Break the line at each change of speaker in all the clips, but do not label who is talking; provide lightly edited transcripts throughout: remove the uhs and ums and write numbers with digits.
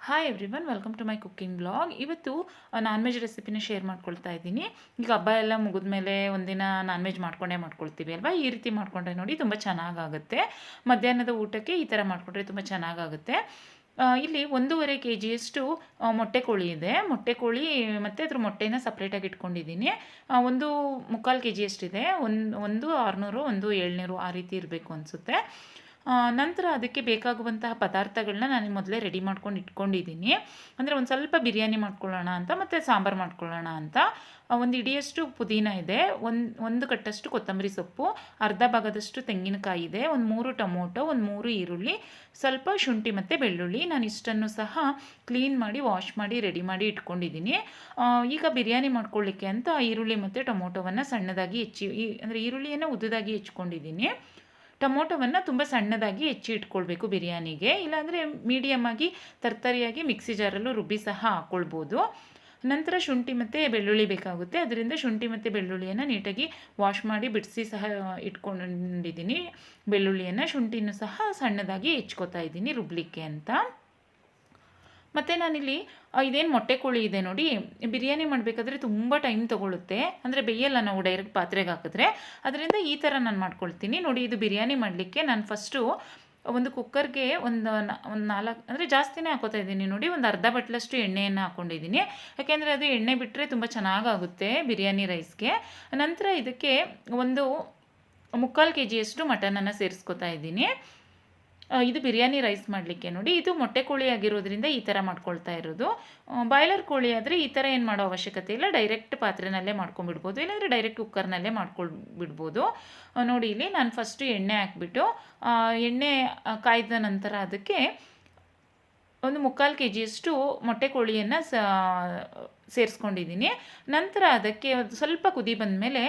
Hi everyone, welcome to my cooking blog. ಇವತ್ತು non veg ರೆಸಿಪಿನ share ಮಾಡ್ಕೊಳ್ತಾ ಇದ್ದೀನಿ. ಈಗ ಹಬ್ಬ ಎಲ್ಲ ಮುಗಿದ್ಮೇಲೆ ಒಂದಿನ ನಾನ್ ವೆಜ್ ಮಾಡ್ಕೊಳ್ತೀವಿ ಅಲ್ವಾ. ಈ ರೀತಿ ಮಾಡಿಕೊಂಡ್ರೆ ನೋಡಿ ತುಂಬ ಚೆನ್ನಾಗಾಗುತ್ತೆ. ಮಧ್ಯಾಹ್ನದ ಊಟಕ್ಕೆ ಈ ಥರ ಮಾಡಿಕೊಂಡ್ರೆ ತುಂಬ ಚೆನ್ನಾಗಾಗುತ್ತೆ. ಇಲ್ಲಿ 1.5 kg ಮೊಟ್ಟೆ ಕೋಳಿ ಇದೆ. ಮೊಟ್ಟೆ ಕೋಳಿ ಮತ್ತು ಅದ್ರ ಮೊಟ್ಟೆನ ಸಪ್ರೇಟಾಗಿ ಇಟ್ಕೊಂಡಿದ್ದೀನಿ. ಒಂದು 3/4 kg ಅಷ್ಟಿದೆ. ಒಂದು 600, ಒಂದು 700 ಆ ರೀತಿ ಇರಬೇಕು ಅನಿಸುತ್ತೆ. ನಂತರ ಅದಕ್ಕೆ ಬೇಕಾಗುವಂತಹ ಪದಾರ್ಥಗಳನ್ನ ನಾನು ಮೊದಲೇ ರೆಡಿ ಮಾಡ್ಕೊಂಡು ಇಟ್ಕೊಂಡಿದ್ದೀನಿ. ಅಂದರೆ ಒಂದು ಸ್ವಲ್ಪ ಬಿರಿಯಾನಿ ಮಾಡ್ಕೊಳ್ಳೋಣ ಅಂತ, ಮತ್ತು ಸಾಂಬಾರು ಮಾಡ್ಕೊಳ್ಳೋಣ ಅಂತ. ಒಂದು ಇಡಿಯಷ್ಟು ಪುದೀನ ಇದೆ, ಒಂದು ಕಟ್ಟಷ್ಟು ಕೊತ್ತಂಬರಿ ಸೊಪ್ಪು, ಅರ್ಧ ಭಾಗದಷ್ಟು ತೆಂಗಿನಕಾಯಿ ಇದೆ, ಒಂದು 3 ಟೊಮೊಟೊ, ಒಂದು 3 ಈರುಳ್ಳಿ, ಸ್ವಲ್ಪ ಶುಂಠಿ ಮತ್ತು ಬೆಳ್ಳುಳ್ಳಿ. ನಾನು ಇಷ್ಟನ್ನು ಸಹ ಕ್ಲೀನ್ ಮಾಡಿ ವಾಶ್ ಮಾಡಿ ರೆಡಿ ಮಾಡಿ ಇಟ್ಕೊಂಡಿದ್ದೀನಿ. ಈಗ ಬಿರಿಯಾನಿ ಮಾಡ್ಕೊಳ್ಳಿಕ್ಕೆ ಅಂತ ಈರುಳ್ಳಿ ಮತ್ತು ಟೊಮೊಟೊವನ್ನು ಸಣ್ಣದಾಗಿ ಅಂದರೆ ಈರುಳ್ಳಿಯನ್ನು ಉದ್ದದಾಗಿ ಹೆಚ್ಕೊಂಡಿದ್ದೀನಿ. ಟೊಮೊಟೊವನ್ನು ತುಂಬ ಸಣ್ಣದಾಗಿ ಹೆಚ್ಚಿ ಇಟ್ಕೊಳ್ಬೇಕು ಬಿರಿಯಾನಿಗೆ. ಇಲ್ಲಾಂದರೆ ಮೀಡಿಯಮ್ಮಾಗಿ ತರ್ತರಿಯಾಗಿ ಮಿಕ್ಸಿ ಜಾರಲ್ಲೂ ರುಬ್ಬಿ ಸಹ ಹಾಕ್ಕೊಳ್ಬೋದು. ನಂತರ ಶುಂಠಿ ಮತ್ತು ಬೆಳ್ಳುಳ್ಳಿ ಬೇಕಾಗುತ್ತೆ. ಅದರಿಂದ ಶುಂಠಿ ಮತ್ತು ಬೆಳ್ಳುಳ್ಳಿಯನ್ನು ನೀಟಾಗಿ ವಾಶ್ ಮಾಡಿ ಬಿಡಿಸಿ ಸಹ ಇಟ್ಕೊಂಡಿದ್ದೀನಿ. ಬೆಳ್ಳುಳ್ಳಿಯನ್ನು, ಶುಂಠಿನೂ ಸಹ ಸಣ್ಣದಾಗಿ ಹೆಚ್ಕೊತಾ ಇದ್ದೀನಿ ರುಬ್ಲಿಕ್ಕೆ ಅಂತ. ಮತ್ತು ನಾನಿಲ್ಲಿ ಇದೇನು ಮೊಟ್ಟೆ ಕೋಳಿ ಇದೆ ನೋಡಿ, ಬಿರಿಯಾನಿ ಮಾಡಬೇಕಾದ್ರೆ ತುಂಬ ಟೈಮ್ ತೊಗೊಳುತ್ತೆ. ಅಂದರೆ ಬೇಯಲ್ಲ ನಾವು ಡೈರೆಕ್ಟ್ ಪಾತ್ರೆಗೆ ಹಾಕಿದ್ರೆ. ಅದರಿಂದ ಈ ಥರ ನಾನು ಮಾಡ್ಕೊಳ್ತೀನಿ ನೋಡಿ. ಇದು ಬಿರಿಯಾನಿ ಮಾಡಲಿಕ್ಕೆ ನಾನು ಫಸ್ಟು ಒಂದು ಕುಕ್ಕರ್ಗೆ ಒಂದು 4 ಅಂದರೆ ಜಾಸ್ತಿನೇ ಹಾಕೋತಾ ಇದ್ದೀನಿ ನೋಡಿ. ಒಂದು ಅರ್ಧ ಬಟ್ಲಷ್ಟು ಎಣ್ಣೆಯನ್ನು ಹಾಕ್ಕೊಂಡಿದ್ದೀನಿ. ಯಾಕೆಂದರೆ ಅದು ಎಣ್ಣೆ ಬಿಟ್ಟರೆ ತುಂಬ ಚೆನ್ನಾಗಾಗುತ್ತೆ ಬಿರಿಯಾನಿ ರೈಸ್ಗೆ. ನಂತರ ಇದಕ್ಕೆ ಒಂದು 3/4 kg ಮಟನನ್ನು ಸೇರಿಸ್ಕೊತಾ ಇದ್ದೀನಿ. ಇದು ಬಿರಿಯಾನಿ ರೈಸ್ ಮಾಡಲಿಕ್ಕೆ ನೋಡಿ. ಇದು ಮೊಟ್ಟೆ ಕೋಳಿ ಆಗಿರೋದ್ರಿಂದ ಈ ಥರ ಮಾಡ್ಕೊಳ್ತಾ ಇರೋದು. ಬಾಯ್ಲರ್ ಕೋಳಿ ಆದರೆ ಈ ಥರ ಏನು ಮಾಡೋ ಅವಶ್ಯಕತೆ ಇಲ್ಲ. ಡೈರೆಕ್ಟ್ ಪಾತ್ರೆನಲ್ಲೇ ಮಾಡ್ಕೊಂಡ್ಬಿಡ್ಬೋದು, ಇಲ್ಲಾಂದರೆ ಡೈರೆಕ್ಟ್ ಕುಕ್ಕರ್ನಲ್ಲೇ ಮಾಡ್ಕೊಂಡ್ಬಿಡ್ಬೋದು. ನೋಡಿ, ಇಲ್ಲಿ ನಾನು ಫಸ್ಟು ಎಣ್ಣೆ ಹಾಕ್ಬಿಟ್ಟು ಎಣ್ಣೆ ಕಾಯ್ದ ನಂತರ ಅದಕ್ಕೆ ಒಂದು 3/4 kg ಮೊಟ್ಟೆ ಕೋಳಿಯನ್ನು ಸೇರಿಸ್ಕೊಂಡಿದ್ದೀನಿ. ನಂತರ ಅದಕ್ಕೆ ಸ್ವಲ್ಪ ಕುದಿ ಬಂದಮೇಲೆ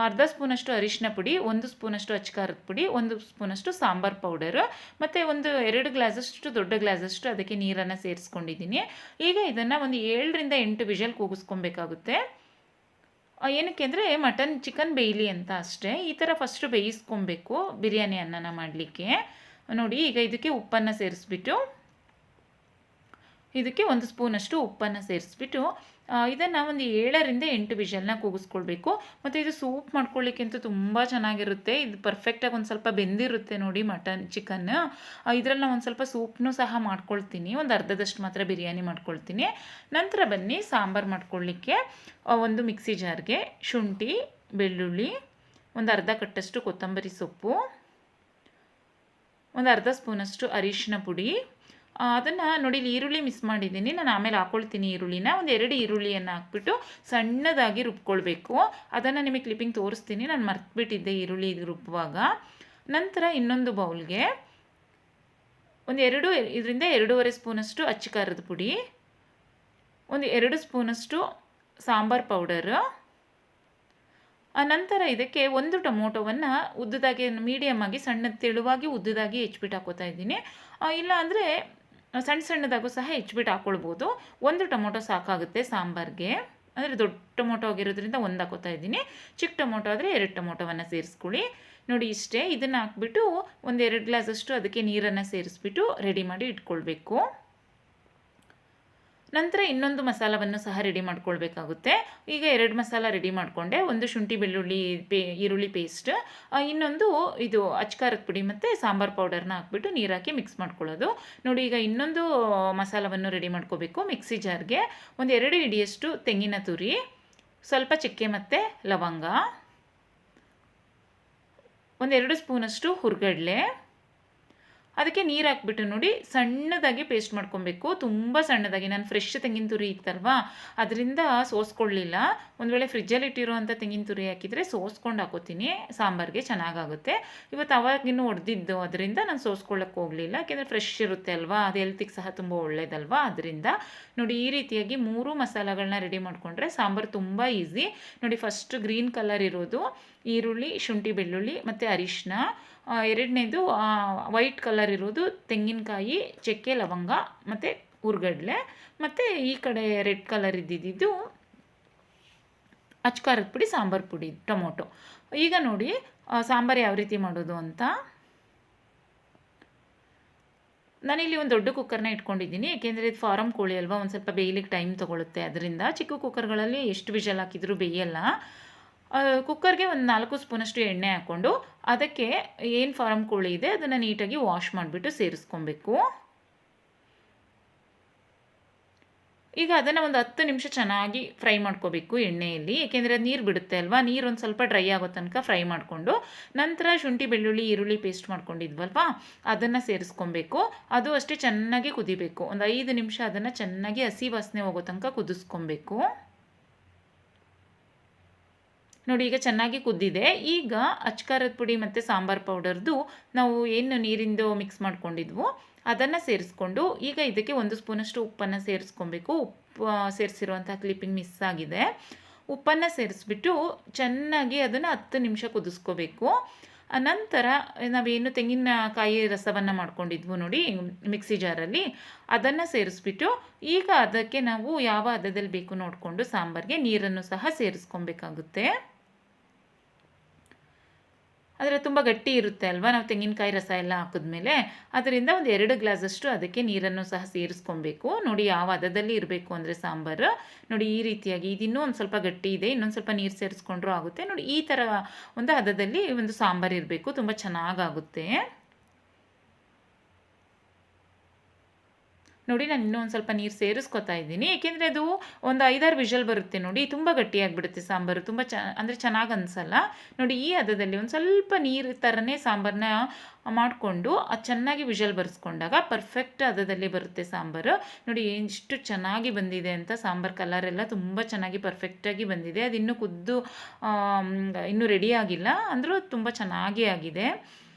ಅರ್ಧ ಸ್ಪೂನಷ್ಟು ಅರಿಶಿನ ಪುಡಿ, 1 ಸ್ಪೂನಷ್ಟು ಅಚ್ಕಾರದ ಪುಡಿ, 1 ಸ್ಪೂನಷ್ಟು ಸಾಂಬಾರು ಪೌಡರು, ಮತ್ತು ಒಂದು 2 ಗ್ಲಾಸಷ್ಟು ದೊಡ್ಡ ಗ್ಲಾಸಷ್ಟು ಅದಕ್ಕೆ ನೀರನ್ನು ಸೇರಿಸ್ಕೊಂಡಿದ್ದೀನಿ. ಈಗ ಇದನ್ನು ಒಂದು 7ರಿಂದ 8 ವಿಷಲ್ ಕೂಗಿಸ್ಕೊಬೇಕಾಗುತ್ತೆ. ಏನಕ್ಕೆ ಅಂದರೆ ಚಿಕನ್ ಬೇಯಲಿ ಅಂತ ಅಷ್ಟೇ. ಈ ಥರ ಫಸ್ಟು ಬೇಯಿಸ್ಕೊಬೇಕು ಬಿರಿಯಾನಿ ಅನ್ನನ ಮಾಡಲಿಕ್ಕೆ. ನೋಡಿ, ಈಗ ಇದಕ್ಕೆ ಉಪ್ಪನ್ನು ಸೇರಿಸ್ಬಿಟ್ಟು, ಇದಕ್ಕೆ 1 ಸ್ಪೂನಷ್ಟು ಉಪ್ಪನ್ನು ಸೇರಿಸ್ಬಿಟ್ಟು ಇದನ್ನು ಒಂದು 7ರಿಂದ 8 ವಿಷಲ್ನ ಕೂಗಿಸ್ಕೊಳ್ಬೇಕು. ಮತ್ತು ಇದು ಸೂಪ್ ಮಾಡ್ಕೊಳ್ಳಿಕ್ಕಂತೂ ತುಂಬ ಚೆನ್ನಾಗಿರುತ್ತೆ. ಇದು ಪರ್ಫೆಕ್ಟಾಗಿ ಒಂದು ಸ್ವಲ್ಪ ಬೆಂದಿರುತ್ತೆ ನೋಡಿ ಚಿಕನ್. ಇದರಲ್ಲಿ ಒಂದು ಸ್ವಲ್ಪ ಸೂಪ್ನೂ ಸಹ ಮಾಡ್ಕೊಳ್ತೀನಿ. ಒಂದು ಅರ್ಧದಷ್ಟು ಮಾತ್ರ ಬಿರಿಯಾನಿ ಮಾಡ್ಕೊಳ್ತೀನಿ. ನಂತರ ಬನ್ನಿ ಸಾಂಬಾರು ಮಾಡ್ಕೊಳ್ಳಿಕ್ಕೆ. ಒಂದು ಮಿಕ್ಸಿ ಜಾರ್ಗೆ ಶುಂಠಿ, ಬೆಳ್ಳುಳ್ಳಿ, ಒಂದು ಅರ್ಧ ಕಟ್ಟಷ್ಟು ಕೊತ್ತಂಬರಿ ಸೊಪ್ಪು, ಒಂದು ಅರ್ಧ ಸ್ಪೂನಷ್ಟು ಅರಿಶಿನ ಪುಡಿ. ಅದನ್ನು ನೋಡಿ, ಇಲ್ಲಿ ಈರುಳ್ಳಿ ಮಿಸ್ ಮಾಡಿದ್ದೀನಿ, ನಾನು ಆಮೇಲೆ ಹಾಕ್ಕೊಳ್ತೀನಿ ಈರುಳ್ಳಿನ. ಒಂದು 2 ಈರುಳ್ಳಿಯನ್ನು ಹಾಕ್ಬಿಟ್ಟು ಸಣ್ಣದಾಗಿ ರುಬ್ಕೊಳ್ಬೇಕು. ಅದನ್ನು ನಿಮಗೆ ಕ್ಲಿಪ್ಪಿಂಗ್ ತೋರಿಸ್ತೀನಿ, ನಾನು ಮರ್ತುಬಿಟ್ಟಿದ್ದೆ ಈರುಳ್ಳಿ ರುಬ್ಬುವಾಗ. ನಂತರ ಇನ್ನೊಂದು ಬೌಲ್ಗೆ ಒಂದು 2.5 ಸ್ಪೂನಷ್ಟು ಅಚ್ಚ ಖಾರದ ಪುಡಿ, ಒಂದು 2 ಸ್ಪೂನಷ್ಟು ಸಾಂಬಾರು ಪೌಡರು. ನಂತರ ಇದಕ್ಕೆ ಒಂದು ಟೊಮೊಟೊವನ್ನು ಉದ್ದದಾಗಿ ಮೀಡಿಯಮ್ಮಾಗಿ ತೆಳುವಾಗಿ ಉದ್ದದಾಗಿ ಹೆಚ್ಚಿಬಿಟ್ಟು ಹಾಕೋತಾ ಇದ್ದೀನಿ. ಇಲ್ಲ ಅಂದರೆ ಸಣ್ಣದಾಗೂ ಸಹ ಹೆಚ್ಚಿಬಿಟ್ಟು ಹಾಕ್ಕೊಳ್ಬೋದು. ಒಂದು ಟೊಮೊಟೊ ಸಾಕಾಗುತ್ತೆ ಸಾಂಬಾರಿಗೆ. ಅಂದರೆ ದೊಡ್ಡ ಟೊಮೊಟೊ ಆಗಿರೋದ್ರಿಂದ ಒಂದು ಹಾಕೋತಾ ಇದ್ದೀನಿ. ಚಿಕ್ಕ ಟೊಮೊಟೊ ಆದರೆ 2 ಟೊಮೊಟೊವನ್ನು ಸೇರಿಸ್ಕೊಳ್ಳಿ. ನೋಡಿ, ಇಷ್ಟೇ. ಇದನ್ನು ಹಾಕ್ಬಿಟ್ಟು ಒಂದು 2 ಗ್ಲಾಸಷ್ಟು ಅದಕ್ಕೆ ನೀರನ್ನು ಸೇರಿಸ್ಬಿಟ್ಟು ರೆಡಿ ಮಾಡಿ ಇಟ್ಕೊಳ್ಬೇಕು. ನಂತರ ಇನ್ನೊಂದು ಮಸಾಲವನ್ನು ಸಹ ರೆಡಿ ಮಾಡ್ಕೊಳ್ಬೇಕಾಗುತ್ತೆ. ಈಗ 2 ಮಸಾಲ ರೆಡಿ ಮಾಡಿಕೊಂಡೆ. ಒಂದು ಶುಂಠಿ ಬೆಳ್ಳುಳ್ಳಿ ಈರುಳ್ಳಿ ಪೇಸ್ಟ್, ಇನ್ನೊಂದು ಇದು ಅಚ್ಚ ಖಾರದ ಪುಡಿ ಮತ್ತು ಸಾಂಬಾರು ಪೌಡರ್ನ ಹಾಕ್ಬಿಟ್ಟು ನೀರು ಹಾಕಿ ಮಿಕ್ಸ್ ಮಾಡ್ಕೊಳ್ಳೋದು. ನೋಡಿ, ಈಗ ಇನ್ನೊಂದು ಮಸಾಲವನ್ನು ರೆಡಿ ಮಾಡ್ಕೋಬೇಕು. ಮಿಕ್ಸಿ ಜಾರ್ಗೆ ಒಂದು 2 ಹಿಡಿಯಷ್ಟು ತೆಂಗಿನ ತುರಿ, ಸ್ವಲ್ಪ ಚಕ್ಕೆ ಮತ್ತು ಲವಂಗ, ಒಂದು 2 ಸ್ಪೂನಷ್ಟು ಹುರ್ಗಡ್ಲೆ, ಅದಕ್ಕೆ ನೀರು ಹಾಕ್ಬಿಟ್ಟು ನೋಡಿ ಸಣ್ಣದಾಗಿ ಪೇಸ್ಟ್ ಮಾಡ್ಕೊಬೇಕು. ತುಂಬ ಸಣ್ಣದಾಗಿ. ನಾನು ಫ್ರೆಶ್ ತೆಂಗಿನ ತುರಿ ಇತ್ತಲ್ವಾ, ಅದರಿಂದ ಸೋಸ್ಕೊಳ್ಳಿಲ್ಲ. ಒಂದು ವೇಳೆ ಫ್ರಿಜ್ಜಲ್ಲಿ ಇಟ್ಟಿರುವಂಥ ತೆಂಗಿನ ತುರಿ ಹಾಕಿದರೆ ಸೋಸ್ಕೊಂಡು ಹಾಕೋತೀನಿ, ಸಾಂಬಾರಿಗೆ ಚೆನ್ನಾಗಾಗುತ್ತೆ. ಇವತ್ತು ಅವಾಗಿನ್ನೂ ಹೊಡೆದಿದ್ದು, ಅದರಿಂದ ನಾನು ಸೋಸ್ಕೊಳ್ಳೋಕ್ಕೆ ಹೋಗಲಿಲ್ಲ. ಯಾಕೆಂದರೆ ಫ್ರೆಶ್ ಇರುತ್ತೆ ಅಲ್ವಾ, ಅದು ಹೆಲ್ತಿಗೆ ಸಹ ತುಂಬ ಒಳ್ಳೆಯದಲ್ವಾ. ಅದರಿಂದ ನೋಡಿ, ಈ ರೀತಿಯಾಗಿ 3 ಮಸಾಲೆಗಳನ್ನ ರೆಡಿ ಮಾಡಿಕೊಂಡ್ರೆ ಸಾಂಬಾರು ತುಂಬ ಈಸಿ. ನೋಡಿ, ಫಸ್ಟ್ ಗ್ರೀನ್ ಕಲರ್ ಇರೋದು ಈರುಳ್ಳಿ, ಶುಂಠಿ ಬೆಳ್ಳುಳ್ಳಿ ಮತ್ತು ಅರಿಶಿನ. 2ನೇದು ವೈಟ್ ಕಲರ್ ಇರೋದು ತೆಂಗಿನಕಾಯಿ, ಚಕ್ಕೆ ಲವಂಗ ಮತ್ತು ಹುರ್ಗಡ್ಲೆ. ಮತ್ತು ಈ ಕಡೆ ರೆಡ್ ಕಲರ್ ಇದ್ದಿದ್ದು ಅಚ್ಚ ಖಾರದ ಪುಡಿ, ಸಾಂಬಾರು ಪುಡಿ, ಟೊಮೊಟೊ. ಈಗ ನೋಡಿ ಸಾಂಬಾರು ಯಾವ ರೀತಿ ಮಾಡೋದು ಅಂತ. ನಾನಿಲ್ಲಿ ಒಂದು ದೊಡ್ಡ ಕುಕ್ಕರ್ನ ಇಟ್ಕೊಂಡಿದ್ದೀನಿ, ಏಕೆಂದರೆ ಇದು ಫಾರಮ್ ಕೋಳಿ ಅಲ್ವಾ, ಒಂದು ಸ್ವಲ್ಪ ಬೇಯಲಿಕ್ಕೆ ಟೈಮ್ ತೊಗೊಳುತ್ತೆ. ಅದರಿಂದ ಚಿಕ್ಕ ಕುಕ್ಕರ್ಗಳಲ್ಲಿ ಎಷ್ಟು ವಿಷಲ್ ಹಾಕಿದರೂ ಬೇಯಲ್ಲ. ಕುಕ್ಕರ್ಗೆ ಒಂದು 4 ಸ್ಪೂನಷ್ಟು ಎಣ್ಣೆ ಹಾಕ್ಕೊಂಡು ಅದಕ್ಕೆ ಏನು ಫಾರಮ್ ಕೋಳಿ ಇದೆ ಅದನ್ನು ನೀಟಾಗಿ ವಾಶ್ ಮಾಡಿಬಿಟ್ಟು ಸೇರಿಸ್ಕೊಬೇಕು. ಈಗ ಅದನ್ನು ಒಂದು 10 ನಿಮಿಷ ಚೆನ್ನಾಗಿ ಫ್ರೈ ಮಾಡ್ಕೋಬೇಕು ಎಣ್ಣೆಯಲ್ಲಿ, ಏಕೆಂದರೆ ಅದು ನೀರು ಬಿಡುತ್ತೆ ಅಲ್ವಾ. ನೀರು ಒಂದು ಸ್ವಲ್ಪ ಡ್ರೈ ಆಗೋ ತನಕ ಫ್ರೈ ಮಾಡಿಕೊಂಡು ನಂತರ ಶುಂಠಿ ಬೆಳ್ಳುಳ್ಳಿ ಈರುಳ್ಳಿ ಪೇಸ್ಟ್ ಮಾಡ್ಕೊಂಡಿದ್ವಲ್ವಾ ಅದನ್ನು ಸೇರಿಸ್ಕೊಬೇಕು. ಅದು ಅಷ್ಟೇ ಚೆನ್ನಾಗಿ ಕುದಿಬೇಕು. ಒಂದು 5 ನಿಮಿಷ ಅದನ್ನು ಚೆನ್ನಾಗಿ ಹಸಿ ವಾಸನೆ ಹೋಗೋ ತನಕ ಕುದಿಸ್ಕೊಬೇಕು. ನೋಡಿ ಈಗ ಚೆನ್ನಾಗಿ ಕುದ್ದಿದೆ. ಈಗ ಅಚ್ಕಾರದ ಪುಡಿ ಮತ್ತು ಸಾಂಬಾರು ಪೌಡರ್ದು ನಾವು ಏನು ನೀರಿಂದು ಮಿಕ್ಸ್ ಮಾಡ್ಕೊಂಡಿದ್ವು ಅದನ್ನು ಸೇರಿಸ್ಕೊಂಡು ಈಗ ಇದಕ್ಕೆ 1 ಸ್ಪೂನಷ್ಟು ಉಪ್ಪನ್ನು ಸೇರಿಸ್ಕೊಬೇಕು. ಉಪ್ಪು ಸೇರಿಸಿರುವಂಥ ಕ್ಲಿಪ್ಪಿಂಗ್ ಮಿಸ್ ಆಗಿದೆ. ಉಪ್ಪನ್ನು ಸೇರಿಸ್ಬಿಟ್ಟು ಚೆನ್ನಾಗಿ ಅದನ್ನು 10 ನಿಮಿಷ ಕುದಿಸ್ಕೋಬೇಕು. ನಂತರ ನಾವೇನು ತೆಂಗಿನಕಾಯಿ ರಸವನ್ನು ಮಾಡ್ಕೊಂಡಿದ್ವು ನೋಡಿ ಮಿಕ್ಸಿ ಜಾರಲ್ಲಿ, ಅದನ್ನು ಸೇರಿಸ್ಬಿಟ್ಟು ಈಗ ಅದಕ್ಕೆ ನಾವು ಯಾವ ಹದದಲ್ಲಿ ಬೇಕು ನೋಡಿಕೊಂಡು ಸಾಂಬಾರಿಗೆ ನೀರನ್ನು ಸಹ ಸೇರಿಸ್ಕೊಬೇಕಾಗುತ್ತೆ. ಆದರೆ ತುಂಬ ಗಟ್ಟಿ ಇರುತ್ತೆ ಅಲ್ವಾ ನಾವು ತೆಂಗಿನಕಾಯಿ ರಸ ಎಲ್ಲ ಹಾಕಿದ್ಮೇಲೆ, ಅದರಿಂದ ಒಂದು 2 ಗ್ಲಾಸಷ್ಟು ಅದಕ್ಕೆ ನೀರನ್ನು ಸಹ ಸೇರಿಸ್ಕೊಬೇಕು. ನೋಡಿ ಯಾವ ಹದದಲ್ಲಿ ಇರಬೇಕು ಅಂದರೆ ಸಾಂಬಾರು ನೋಡಿ ಈ ರೀತಿಯಾಗಿ, ಇದಿನ್ನೂ ಒಂದು ಸ್ವಲ್ಪ ಗಟ್ಟಿ ಇದೆ, ಇನ್ನೊಂದು ಸ್ವಲ್ಪ ನೀರು ಸೇರಿಸ್ಕೊಂಡ್ರೂ ಆಗುತ್ತೆ. ನೋಡಿ ಈ ಥರ ಒಂದು ಹದದಲ್ಲಿ ಒಂದು ಸಾಂಬಾರು ಇರಬೇಕು, ತುಂಬ ಚೆನ್ನಾಗಾಗುತ್ತೆ. ನೋಡಿ ನಾನು ಇನ್ನೂ ಒಂದು ಸ್ವಲ್ಪ ನೀರು ಸೇರಿಸ್ಕೊತಾ ಇದ್ದೀನಿ, ಏಕೆಂದರೆ ಅದು ಒಂದು 5-6 ವಿಷಲ್ ಬರುತ್ತೆ ನೋಡಿ, ತುಂಬ ಗಟ್ಟಿಯಾಗಿಬಿಡುತ್ತೆ ಸಾಂಬಾರು, ತುಂಬ ಅಂದರೆ ಚೆನ್ನಾಗಿ ಅನಿಸಲ್ಲ. ನೋಡಿ ಈ ಹದದಲ್ಲಿ ಒಂದು ಸ್ವಲ್ಪ ನೀರು ಥರನೇ ಸಾಂಬಾರನ್ನ ಮಾಡಿಕೊಂಡು ಅದು ಚೆನ್ನಾಗಿ ವಿಷಲ್ ಬರೆಸ್ಕೊಂಡಾಗ ಪರ್ಫೆಕ್ಟ್ ಹದದಲ್ಲಿ ಬರುತ್ತೆ ಸಾಂಬಾರು. ನೋಡಿ ಎಷ್ಟು ಚೆನ್ನಾಗಿ ಬಂದಿದೆ ಅಂತ, ಸಾಂಬಾರು ಕಲರೆಲ್ಲ ತುಂಬ ಚೆನ್ನಾಗಿ ಪರ್ಫೆಕ್ಟಾಗಿ ಬಂದಿದೆ. ಅದು ಇನ್ನೂ ಕುದ್ದು ಇನ್ನೂ ರೆಡಿ ಆಗಿಲ್ಲ ಅಂದರೂ ತುಂಬ ಚೆನ್ನಾಗಿ ಆಗಿದೆ.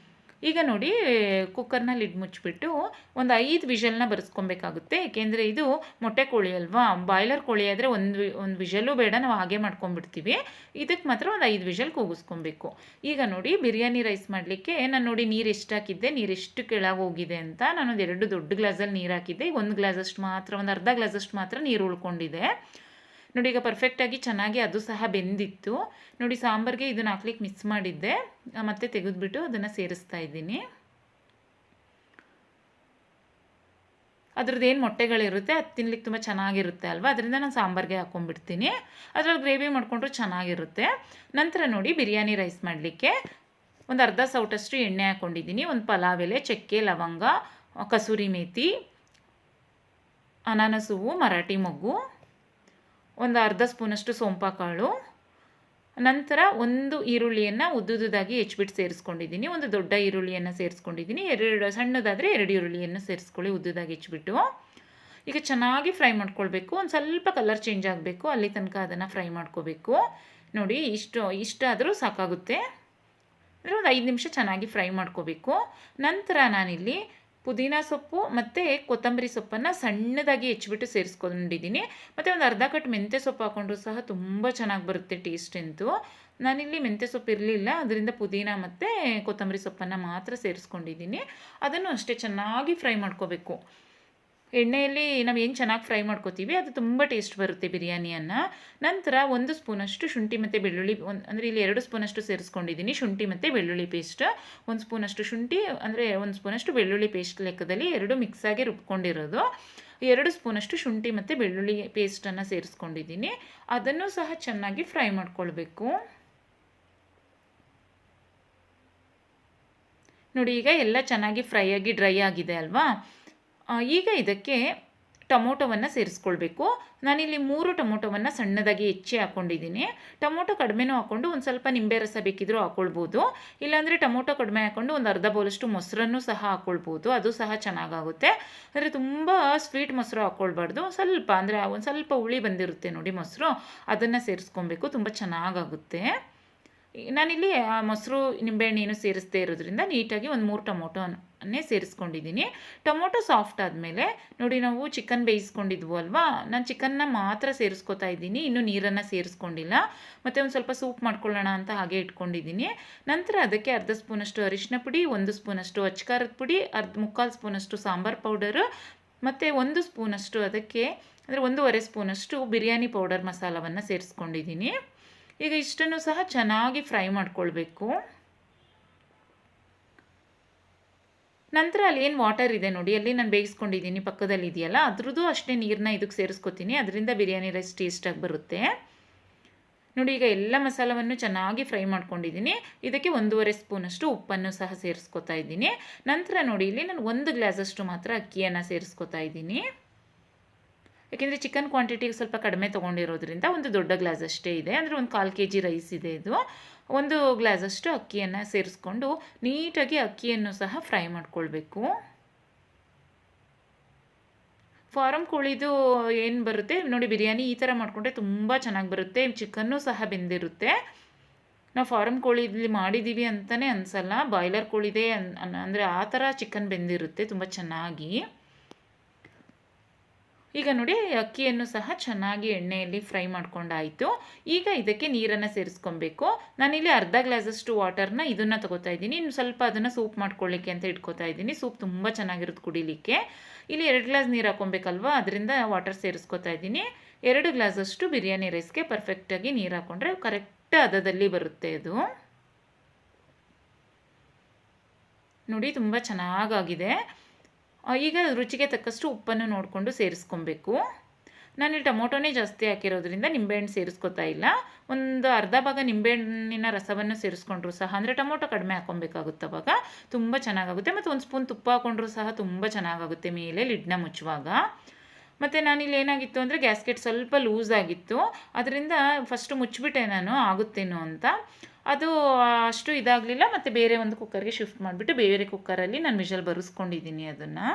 ಈಗ ನೋಡಿ ಕುಕ್ಕರ್ನ ಲಿಡ್ ಮುಚ್ಚಿಬಿಟ್ಟು ಒಂದು 5 ವಿಷಲ್ನ ಬರೆಸ್ಕೊಬೇಕಾಗುತ್ತೆ, ಏಕೆಂದರೆ ಇದು ಮೊಟ್ಟೆ ಕೋಳಿ ಅಲ್ವಾ. ಬಾಯ್ಲರ್ ಕೋಳಿ ಆದರೆ ಒಂದು ವಿಷಲ್ಲೂ ಬೇಡ, ನಾವು ಹಾಗೆ ಮಾಡ್ಕೊಂಡ್ಬಿಡ್ತೀವಿ. ಇದಕ್ಕೆ ಮಾತ್ರ ಒಂದು 5 ವಿಷಲ್ ಕೂಗಿಸ್ಕೊಬೇಕು. ಈಗ ನೋಡಿ ಬಿರಿಯಾನಿ ರೈಸ್ ಮಾಡಲಿಕ್ಕೆ ನಾನು ನೋಡಿ ನೀರು ಎಷ್ಟು ಹಾಕಿದ್ದೆ, ನೀರು ಎಷ್ಟು ಕೆಳಗೆ ಹೋಗಿದೆ ಅಂತ. ನಾನೊಂದು 2 ದೊಡ್ಡ ಗ್ಲಾಸಲ್ಲಿ ನೀರು ಹಾಕಿದ್ದೆ, 1 ಗ್ಲಾಸಷ್ಟು ಮಾತ್ರ, ಒಂದು ಅರ್ಧ ಗ್ಲಾಸಷ್ಟು ಮಾತ್ರ ನೀರು ಉಳ್ಕೊಂಡಿದೆ. ನೋಡಿ ಈಗ ಪರ್ಫೆಕ್ಟಾಗಿ ಚೆನ್ನಾಗಿ ಅದು ಸಹ ಬೆಂದಿತ್ತು. ನೋಡಿ ಸಾಂಬಾರಿಗೆ ಇದನ್ನು ಹಾಕ್ಲಿಕ್ಕೆ ಮಿಕ್ಸ್ ಮಾಡಿದ್ದೆ, ಮತ್ತೆ ತೆಗೆದುಬಿಟ್ಟು ಅದನ್ನು ಸೇರಿಸ್ತಾ ಇದ್ದೀನಿ. ಅದ್ರದ್ದು ಏನು ಮೊಟ್ಟೆಗಳಿರುತ್ತೆ ಅದು ತಿನ್ಲಿಕ್ಕೆ ತುಂಬ ಚೆನ್ನಾಗಿರುತ್ತೆ ಅಲ್ವಾ, ಅದರಿಂದ ನಾನು ಸಾಂಬಾರಿಗೆ ಹಾಕ್ಕೊಂಡ್ಬಿಡ್ತೀನಿ. ಅದರಲ್ಲಿ ಗ್ರೇವಿ ಮಾಡಿಕೊಂಡ್ರೂ ಚೆನ್ನಾಗಿರುತ್ತೆ. ನಂತರ ನೋಡಿ ಬಿರಿಯಾನಿ ರೈಸ್ ಮಾಡಲಿಕ್ಕೆ ಒಂದು ಅರ್ಧ ಸೌಟಷ್ಟು ಎಣ್ಣೆ ಹಾಕ್ಕೊಂಡಿದ್ದೀನಿ. ಒಂದು ಪಲಾವ್ ಎಲೆ, ಚಕ್ಕೆ, ಲವಂಗ, ಕಸೂರಿ ಮೇಥಿ, ಅನಾನಸ್ ಹೂವು, ಮರಾಠಿ ಮೊಗ್ಗು, ಒಂದು ಅರ್ಧ ಸ್ಪೂನಷ್ಟು ಸೋಂಪು ಕಾಳು, ನಂತರ ಒಂದು ಈರುಳ್ಳಿಯನ್ನು ಉದ್ದುದಾಗಿ ಹೆಚ್ಚಿಬಿಟ್ಟು ಸೇರಿಸ್ಕೊಂಡಿದ್ದೀನಿ. ಒಂದು ದೊಡ್ಡ ಈರುಳ್ಳಿಯನ್ನು ಸೇರಿಸ್ಕೊಂಡಿದ್ದೀನಿ. 2 ಸಣ್ಣದಾದರೆ 2 ಈರುಳ್ಳಿಯನ್ನು ಸೇರಿಸ್ಕೊಳ್ಳಿ ಉದ್ದುದಾಗಿ ಹೆಚ್ಚಿಬಿಟ್ಟು. ಈಗ ಚೆನ್ನಾಗಿ ಫ್ರೈ ಮಾಡ್ಕೊಳ್ಬೇಕು, ಒಂದು ಸ್ವಲ್ಪ ಕಲರ್ ಚೇಂಜ್ ಆಗಬೇಕು, ಅಲ್ಲಿ ತನಕ ಅದನ್ನು ಫ್ರೈ ಮಾಡ್ಕೋಬೇಕು. ನೋಡಿ ಇಷ್ಟಾದರೂ ಸಾಕಾಗುತ್ತೆ. ಅಂದರೆ ಒಂದು 5 ನಿಮಿಷ ಚೆನ್ನಾಗಿ ಫ್ರೈ ಮಾಡ್ಕೋಬೇಕು. ನಂತರ ನಾನಿಲ್ಲಿ ಪುದೀನ ಸೊಪ್ಪು ಮತ್ತು ಕೊತ್ತಂಬರಿ ಸೊಪ್ಪನ್ನು ಸಣ್ಣದಾಗಿ ಹೆಚ್ಚಿಬಿಟ್ಟು ಸೇರಿಸ್ಕೊಂಡಿದ್ದೀನಿ. ಮತ್ತು ಒಂದು ಅರ್ಧ ಕಟ್ ಮೆಂತ್ಯ ಸೊಪ್ಪು ಹಾಕ್ಕೊಂಡ್ರೂ ಸಹ ತುಂಬ ಚೆನ್ನಾಗಿ ಬರುತ್ತೆ ಟೇಸ್ಟ್ ಅಂತೂ. ನಾನಿಲ್ಲಿ ಮೆಂತ್ಯ ಸೊಪ್ಪು ಇರಲಿಲ್ಲ, ಅದರಿಂದ ಪುದೀನ ಮತ್ತು ಕೊತ್ತಂಬರಿ ಸೊಪ್ಪನ್ನು ಮಾತ್ರ ಸೇರಿಸ್ಕೊಂಡಿದ್ದೀನಿ. ಅದನ್ನು ಅಷ್ಟೇ ಚೆನ್ನಾಗಿ ಫ್ರೈ ಮಾಡ್ಕೋಬೇಕು. ಎಣ್ಣೆಯಲ್ಲಿ ನಾವು ಏನು ಚೆನ್ನಾಗಿ ಫ್ರೈ ಮಾಡ್ಕೋತೀವಿ ಅದು ತುಂಬ ಟೇಸ್ಟ್ ಬರುತ್ತೆ ಬಿರಿಯಾನಿಯನ್ನು. ನಂತರ 1 ಸ್ಪೂನಷ್ಟು ಶುಂಠಿ ಮತ್ತು ಬೆಳ್ಳುಳ್ಳಿ, ಅಂದರೆ ಇಲ್ಲಿ 2 ಸ್ಪೂನಷ್ಟು ಸೇರಿಸ್ಕೊಂಡಿದ್ದೀನಿ ಶುಂಠಿ ಮತ್ತು ಬೆಳ್ಳುಳ್ಳಿ ಪೇಸ್ಟ್. 1 ಸ್ಪೂನಷ್ಟು ಶುಂಠಿ ಅಂದರೆ 1 ಸ್ಪೂನಷ್ಟು ಬೆಳ್ಳುಳ್ಳಿ ಪೇಸ್ಟ್ ಲೆಕ್ಕದಲ್ಲಿ 2 ಮಿಕ್ಸಾಗಿ ರುಬ್ಕೊಂಡಿರೋದು. 2 ಸ್ಪೂನಷ್ಟು ಶುಂಠಿ ಮತ್ತು ಬೆಳ್ಳುಳ್ಳಿ ಪೇಸ್ಟನ್ನು ಸೇರಿಸ್ಕೊಂಡಿದ್ದೀನಿ. ಅದನ್ನು ಸಹ ಚೆನ್ನಾಗಿ ಫ್ರೈ ಮಾಡ್ಕೊಳ್ಬೇಕು. ನೋಡಿ ಈಗ ಎಲ್ಲ ಚೆನ್ನಾಗಿ ಫ್ರೈ ಆಗಿ ಡ್ರೈ ಆಗಿದೆ ಅಲ್ವಾ. ಈಗ ಇದಕ್ಕೆ ಟೊಮೊಟೊವನ್ನು ಸೇರಿಸ್ಕೊಳ್ಬೇಕು. ನಾನಿಲ್ಲಿ 3 ಟೊಮೊಟೊವನ್ನು ಸಣ್ಣದಾಗಿ ಹೆಚ್ಚಿ ಹಾಕ್ಕೊಂಡಿದ್ದೀನಿ. ಟೊಮೊಟೊ ಕಡಿಮೆನೂ ಹಾಕ್ಕೊಂಡು ಒಂದು ಸ್ವಲ್ಪ ನಿಂಬೆ ರಸ ಬೇಕಿದ್ರೂ ಹಾಕ್ಕೊಳ್ಬೋದು, ಇಲ್ಲಾಂದರೆ ಟೊಮೊಟೊ ಕಡಿಮೆ ಹಾಕ್ಕೊಂಡು ಒಂದು ಅರ್ಧ ಬೌಲಷ್ಟು ಮೊಸರನ್ನು ಸಹ ಹಾಕ್ಕೊಳ್ಬೋದು, ಅದು ಸಹ ಚೆನ್ನಾಗಾಗುತ್ತೆ. ಅಂದರೆ ತುಂಬ ಸ್ವೀಟ್ ಮೊಸರು ಹಾಕ್ಕೊಳ್ಬಾರ್ದು, ಸ್ವಲ್ಪ ಅಂದರೆ ಒಂದು ಸ್ವಲ್ಪ ಹುಳಿ ಬಂದಿರುತ್ತೆ ನೋಡಿ ಮೊಸರು, ಅದನ್ನು ಸೇರಿಸ್ಕೊಬೇಕು, ತುಂಬ ಚೆನ್ನಾಗಾಗುತ್ತೆ. ನಾನಿಲ್ಲಿ ಮೊಸರು ನಿಂಬೆಹಣ್ಣು ಏನು ಸೇರಿಸದೇ ಇರೋದ್ರಿಂದ ನೀಟಾಗಿ ಒಂದು 3 ಟೊಮೊಟೊನೇ ಸೇರಿಸ್ಕೊಂಡಿದ್ದೀನಿ. ಟೊಮೊಟೊ ಸಾಫ್ಟ್ ಆದಮೇಲೆ ನೋಡಿ ನಾವು ಚಿಕನ್ ಬೇಯಿಸ್ಕೊಂಡಿದ್ವು ಅಲ್ವಾ, ನಾನು ಚಿಕನ್ನ ಮಾತ್ರ ಸೇರಿಸ್ಕೊತಾ ಇದ್ದೀನಿ, ಇನ್ನೂ ನೀರನ್ನು ಸೇರಿಸ್ಕೊಂಡಿಲ್ಲ. ಮತ್ತು ಒಂದು ಸ್ವಲ್ಪ ಸೂಪ್ ಮಾಡ್ಕೊಳ್ಳೋಣ ಅಂತ ಹಾಗೆ ಇಟ್ಕೊಂಡಿದ್ದೀನಿ. ನಂತರ ಅದಕ್ಕೆ ಅರ್ಧ ಸ್ಪೂನಷ್ಟು ಅರಿಶಿನ ಪುಡಿ, 1 ಸ್ಪೂನಷ್ಟು ಅಚ್ಕಾರದ ಪುಡಿ, ಮುಕ್ಕಾಲು ಸ್ಪೂನಷ್ಟು ಸಾಂಬಾರು ಪೌಡರು, ಮತ್ತು 1 ಸ್ಪೂನಷ್ಟು ಅದಕ್ಕೆ ಅಂದರೆ 1.5 ಸ್ಪೂನಷ್ಟು ಬಿರಿಯಾನಿ ಪೌಡರ್ ಮಸಾಲವನ್ನು ಸೇರಿಸ್ಕೊಂಡಿದ್ದೀನಿ. ಈಗ ಇಷ್ಟನ್ನು ಸಹ ಚೆನ್ನಾಗಿ ಫ್ರೈ ಮಾಡ್ಕೊಳ್ಬೇಕು. ನಂತರ ಅಲ್ಲಿ ಏನು ವಾಟರ್ ಇದೆ ನೋಡಿ, ಅಲ್ಲಿ ನಾನು ಬೇಯಿಸ್ಕೊಂಡಿದ್ದೀನಿ ಪಕ್ಕದಲ್ಲಿ ಇದೆಯಲ್ಲ, ಅದ್ರದ್ದು ಅಷ್ಟೇ ನೀರನ್ನ ಇದಕ್ಕೆ ಸೇರಿಸ್ಕೊತೀನಿ. ಅದರಿಂದ ಬಿರಿಯಾನಿ ರೈಸ್ ಟೇಸ್ಟಾಗಿ ಬರುತ್ತೆ. ನೋಡಿ, ಈಗ ಎಲ್ಲ ಮಸಾಲವನ್ನು ಚೆನ್ನಾಗಿ ಫ್ರೈ ಮಾಡ್ಕೊಂಡಿದ್ದೀನಿ. ಇದಕ್ಕೆ 1.5 ಸ್ಪೂನಷ್ಟು ಉಪ್ಪನ್ನು ಸಹ ಸೇರಿಸ್ಕೊತಾ ಇದ್ದೀನಿ. ನಂತರ ನೋಡಿ, ಇಲ್ಲಿ ನಾನು 1 ಗ್ಲಾಸಷ್ಟು ಮಾತ್ರ ಅಕ್ಕಿಯನ್ನು ಸೇರಿಸ್ಕೊತಾ ಇದ್ದೀನಿ. ಯಾಕೆಂದರೆ ಚಿಕನ್ ಕ್ವಾಂಟಿಟಿಗೆ ಸ್ವಲ್ಪ ಕಡಿಮೆ ತೊಗೊಂಡಿರೋದ್ರಿಂದ ಒಂದು ದೊಡ್ಡ ಗ್ಲಾಸ್ ಅಷ್ಟೇ ಇದೆ, ಅಂದರೆ ಒಂದು 1/4 kg ರೈಸ್ ಇದೆ ಇದು. 1 ಗ್ಲಾಸಷ್ಟು ಅಕ್ಕಿಯನ್ನು ಸೇರಿಸ್ಕೊಂಡು ನೀಟಾಗಿ ಅಕ್ಕಿಯನ್ನು ಸಹ ಫ್ರೈ ಮಾಡ್ಕೊಳ್ಬೇಕು. ಫಾರಮ್ ಕೋಳಿದು ಏನು ಬರುತ್ತೆ ನೋಡಿ, ಬಿರಿಯಾನಿ ಈ ಥರ ಮಾಡಿಕೊಂಡ್ರೆ ತುಂಬ ಚೆನ್ನಾಗಿ ಬರುತ್ತೆ. ಚಿಕನ್ನು ಸಹ ಬೆಂದಿರುತ್ತೆ. ನಾವು ಫಾರಮ್ ಕೋಳಿಲಿ ಮಾಡಿದ್ದೀವಿ ಅಂತಲೇ ಅನಿಸಲ್ಲ, ಬಾಯ್ಲರ್ ಕೋಳಿದೆ ಅಂದರೆ ಆ ಥರ ಚಿಕನ್ ಬೆಂದಿರುತ್ತೆ ತುಂಬ ಚೆನ್ನಾಗಿ. ಈಗ ನೋಡಿ, ಅಕ್ಕಿಯನ್ನು ಸಹ ಚೆನ್ನಾಗಿ ಎಣ್ಣೆಯಲ್ಲಿ ಫ್ರೈ ಮಾಡ್ಕೊಂಡಾಯಿತು. ಈಗ ಇದಕ್ಕೆ ನೀರನ್ನು ಸೇರಿಸ್ಕೊಬೇಕು. ನಾನಿಲ್ಲಿ ಅರ್ಧ ಗ್ಲಾಸಷ್ಟು ವಾಟರ್ನ ಇದನ್ನು ತಗೋತಾ ಇದ್ದೀನಿ. ಇನ್ನು ಸ್ವಲ್ಪ ಅದನ್ನು ಸೂಪ್ ಮಾಡ್ಕೊಳ್ಳಿಕ್ಕೆ ಅಂತ ಇಟ್ಕೋತಾ ಇದ್ದೀನಿ. ಸೂಪ್ ತುಂಬ ಚೆನ್ನಾಗಿರುತ್ತೆ ಕುಡಿಲಿಕ್ಕೆ. ಇಲ್ಲಿ 2 ಗ್ಲಾಸ್ ನೀರು ಹಾಕೊಬೇಕಲ್ವ, ಅದರಿಂದ ವಾಟರ್ ಸೇರಿಸ್ಕೊತಾ ಇದ್ದೀನಿ. 2 ಗ್ಲಾಸಷ್ಟು ಬಿರಿಯಾನಿ ರೈಸ್ಗೆ ಪರ್ಫೆಕ್ಟಾಗಿ ನೀರು ಹಾಕ್ಕೊಂಡ್ರೆ ಕರೆಕ್ಟ್ ಹದದಲ್ಲಿ ಬರುತ್ತೆ ಅದು. ನೋಡಿ, ತುಂಬ ಚೆನ್ನಾಗಾಗಿದೆ. ಈಗ ರುಚಿಗೆ ತಕ್ಕಷ್ಟು ಉಪ್ಪನ್ನು ನೋಡಿಕೊಂಡು ಸೇರಿಸ್ಕೊಬೇಕು. ನಾನಿಲ್ಲಿ ಟೊಮೊಟೊನೇ ಜಾಸ್ತಿ ಹಾಕಿರೋದ್ರಿಂದ ನಿಂಬೆಹಣ್ಣು ಸೇರಿಸ್ಕೊತಾ ಇಲ್ಲ. ಒಂದು ಅರ್ಧ ಭಾಗ ನಿಂಬೆಹಣ್ಣಿನ ರಸವನ್ನು ಸೇರಿಸ್ಕೊಂಡ್ರು ಸಹ, ಅಂದರೆ ಟೊಮೊಟೊ ಕಡಿಮೆ ಹಾಕ್ಕೊಬೇಕಾಗುತ್ತೆ, ಅವಾಗ ತುಂಬ ಚೆನ್ನಾಗಾಗುತ್ತೆ. ಮತ್ತು 1 ಸ್ಪೂನ್ ತುಪ್ಪ ಹಾಕ್ಕೊಂಡ್ರೂ ಸಹ ತುಂಬ ಚೆನ್ನಾಗಾಗುತ್ತೆ ಮೇಲೆ ಲಿಡ್ನ ಮುಚ್ಚುವಾಗ. ಮತ್ತು ನಾನಿಲ್ಲಿ ಏನಾಗಿತ್ತು ಅಂದರೆ ಗ್ಯಾಸ್ಕೆಟ್ ಸ್ವಲ್ಪ ಲೂಸ್ ಆಗಿತ್ತು, ಅದರಿಂದ ಫಸ್ಟು ಮುಚ್ಚಿಬಿಟ್ಟೆ ನಾನು, ಆಗುತ್ತೇನೋ ಅಂತ. ಅದು ಅಷ್ಟು ಇದಾಗಲಿಲ್ಲ. ಮತ್ತು ಬೇರೆ ಒಂದು ಕುಕ್ಕರ್ಗೆ ಶಿಫ್ಟ್ ಮಾಡಿಬಿಟ್ಟು ಬೇರೆ ಕುಕ್ಕರಲ್ಲಿ ನಾನು ವಿಷಲ್ ಬರೆಸ್ಕೊಂಡಿದ್ದೀನಿ ಅದನ್ನು.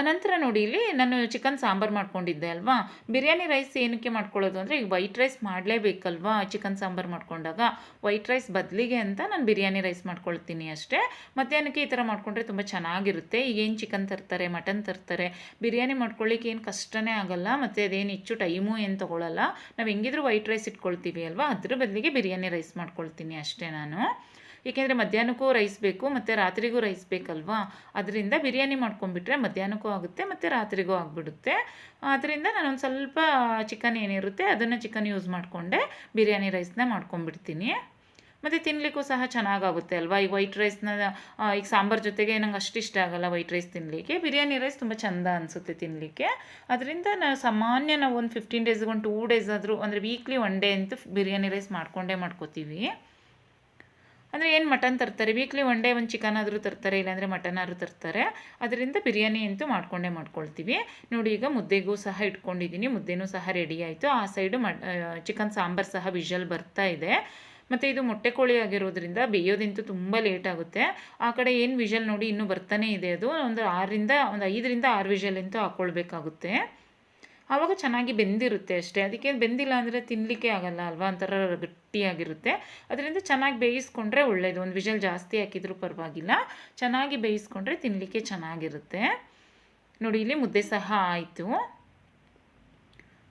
ಅನಂತರ ನೋಡಿ, ಇಲ್ಲಿ ನಾನು ಚಿಕನ್ ಸಾಂಬಾರು ಮಾಡ್ಕೊಂಡಿದ್ದೆ ಅಲ್ವಾ. ಬಿರಿಯಾನಿ ರೈಸ್ ಏನಕ್ಕೆ ಮಾಡ್ಕೊಳ್ಳೋದು ಅಂದರೆ, ಈಗ ವೈಟ್ ರೈಸ್ ಮಾಡಲೇಬೇಕಲ್ವಾ ಚಿಕನ್ ಸಾಂಬಾರು ಮಾಡ್ಕೊಂಡಾಗ. ವೈಟ್ ರೈಸ್ ಬದಲಿಗೆ ಅಂತ ನಾನು ಬಿರಿಯಾನಿ ರೈಸ್ ಮಾಡ್ಕೊಳ್ತೀನಿ ಅಷ್ಟೇ. ಮಧ್ಯಾಹ್ನಕ್ಕೆ ಈ ಥರ ಮಾಡಿಕೊಂಡ್ರೆ ತುಂಬ ಚೆನ್ನಾಗಿರುತ್ತೆ. ಈಗೇನು ಚಿಕನ್ ತರ್ತಾರೆ, ಮಟನ್ ತರ್ತಾರೆ, ಬಿರಿಯಾನಿ ಮಾಡ್ಕೊಳ್ಳಿಕ್ಕೆ ಏನು ಕಷ್ಟನೇ ಆಗೋಲ್ಲ, ಮತ್ತು ಅದೇನು ಹೆಚ್ಚು ಟೈಮು ಏನು ತೊಗೊಳ್ಳಲ್ಲ. ನಾವು ಹೆಂಗಿದ್ರು ವೈಟ್ ರೈಸ್ ಇಟ್ಕೊಳ್ತೀವಿ ಅಲ್ವಾ, ಅದ್ರ ಬದಲಿಗೆ ಬಿರಿಯಾನಿ ರೈಸ್ ಮಾಡ್ಕೊಳ್ತೀನಿ ಅಷ್ಟೇ ನಾನು. ಏಕೆಂದರೆ ಮಧ್ಯಾಹ್ನಕ್ಕೂ ರೈಸ್ ಬೇಕು ಮತ್ತು ರಾತ್ರಿಗೂ ರೈಸ್ ಬೇಕಲ್ವಾ, ಅದರಿಂದ ಬಿರಿಯಾನಿ ಮಾಡ್ಕೊಂಡ್ಬಿಟ್ರೆ ಮಧ್ಯಾಹ್ನಕ್ಕೂ ಆಗುತ್ತೆ ಮತ್ತು ರಾತ್ರಿಗೂ ಆಗಿಬಿಡುತ್ತೆ. ಅದರಿಂದ ನಾನೊಂದು ಸ್ವಲ್ಪ ಚಿಕನ್ ಏನಿರುತ್ತೆ ಅದನ್ನು ಚಿಕನ್ ಯೂಸ್ ಮಾಡಿಕೊಂಡೆ ಬಿರಿಯಾನಿ ರೈಸ್ನ ಮಾಡ್ಕೊಂಡ್ಬಿಡ್ತೀನಿ. ಮತ್ತು ತಿನ್ನಲಿಕ್ಕೂ ಸಹ ಚೆನ್ನಾಗಾಗುತ್ತೆ ಅಲ್ವಾ. ಈಗ ವೈಟ್ ರೈಸ್ನ ಈಗ ಸಾಂಬಾರು ಜೊತೆಗೆ ನಂಗೆ ಅಷ್ಟು ಇಷ್ಟ ಆಗೋಲ್ಲ ವೈಟ್ ರೈಸ್ ತಿನ್ನಲಿಕ್ಕೆ. ಬಿರಿಯಾನಿ ರೈಸ್ ತುಂಬ ಚೆಂದ ಅನಿಸುತ್ತೆ ತಿನ್ನಲಿಕ್ಕೆ. ಅದರಿಂದ ನಾವು ಒಂದು 15 ಡೇಸ್ಗೆ ಒಂದು 2 ಡೇಸ್ ಆದರೂ, ಅಂದರೆ ವೀಕ್ಲಿ 1 ಡೇ ಅಂತೂ ಬಿರಿಯಾನಿ ರೈಸ್ ಮಾಡ್ಕೋತೀವಿ. ಅಂದರೆ ಏನು ಮಟನ್ ತರ್ತಾರೆ, ವೀಕ್ಲಿ 1 ಡೇ ಒಂದು ಚಿಕನ್ ಆದರೂ ತರ್ತಾರೆ, ಇಲ್ಲಾಂದರೆ ಮಟನ್ ಆದರೂ ತರ್ತಾರೆ. ಅದರಿಂದ ಬಿರಿಯಾನಿ ಅಂತೂ ಮಾಡ್ಕೊಳ್ತೀವಿ. ನೋಡಿ, ಈಗ ಮುದ್ದೆಗೂ ಸಹ ಇಟ್ಕೊಂಡಿದ್ದೀನಿ. ಮುದ್ದೆನೂ ಸಹ ರೆಡಿ ಆಯಿತು. ಆ ಸೈಡು ಚಿಕನ್ ಸಾಂಬಾರು ಸಹ ವಿಷಲ್ ಬರ್ತಾ ಇದೆ. ಮತ್ತು ಇದು ಮೊಟ್ಟೆ ಕೋಳಿ ಆಗಿರೋದ್ರಿಂದ ಬೇಯೋದಂತೂ ತುಂಬ ಲೇಟ್ ಆಗುತ್ತೆ. ಆ ಕಡೆ ಏನು ವಿಷಲ್ ನೋಡಿ ಇನ್ನೂ ಬರ್ತಾನೆ ಇದೆ. ಅದು ಒಂದು 5ರಿಂದ 6 ವಿಷಲ್ ಅಂತೂ ಹಾಕ್ಕೊಳ್ಬೇಕಾಗುತ್ತೆ. ಆವಾಗ ಚೆನ್ನಾಗಿ ಬೆಂದಿರುತ್ತೆ ಅಷ್ಟೇ. ಅದಕ್ಕೆ ಬೆಂದಿಲ್ಲ ಅಂದರೆ ತಿನ್ನಲಿಕ್ಕೆ ಆಗಲ್ಲ ಅಲ್ವಾ, ಒಂಥರ ಗಟ್ಟಿಯಾಗಿರುತ್ತೆ. ಅದರಿಂದ ಚೆನ್ನಾಗಿ ಬೇಯಿಸ್ಕೊಂಡ್ರೆ ಒಳ್ಳೆಯದು. ಒಂದು ವಿಷಲ್ ಜಾಸ್ತಿ ಹಾಕಿದರೂ ಪರವಾಗಿಲ್ಲ, ಚೆನ್ನಾಗಿ ಬೇಯಿಸ್ಕೊಂಡ್ರೆ ತಿನ್ನಲಿಕ್ಕೆ ಚೆನ್ನಾಗಿರುತ್ತೆ. ನೋಡಿ, ಇಲ್ಲಿ ಮುದ್ದೆ ಸಹ ಆಯಿತು.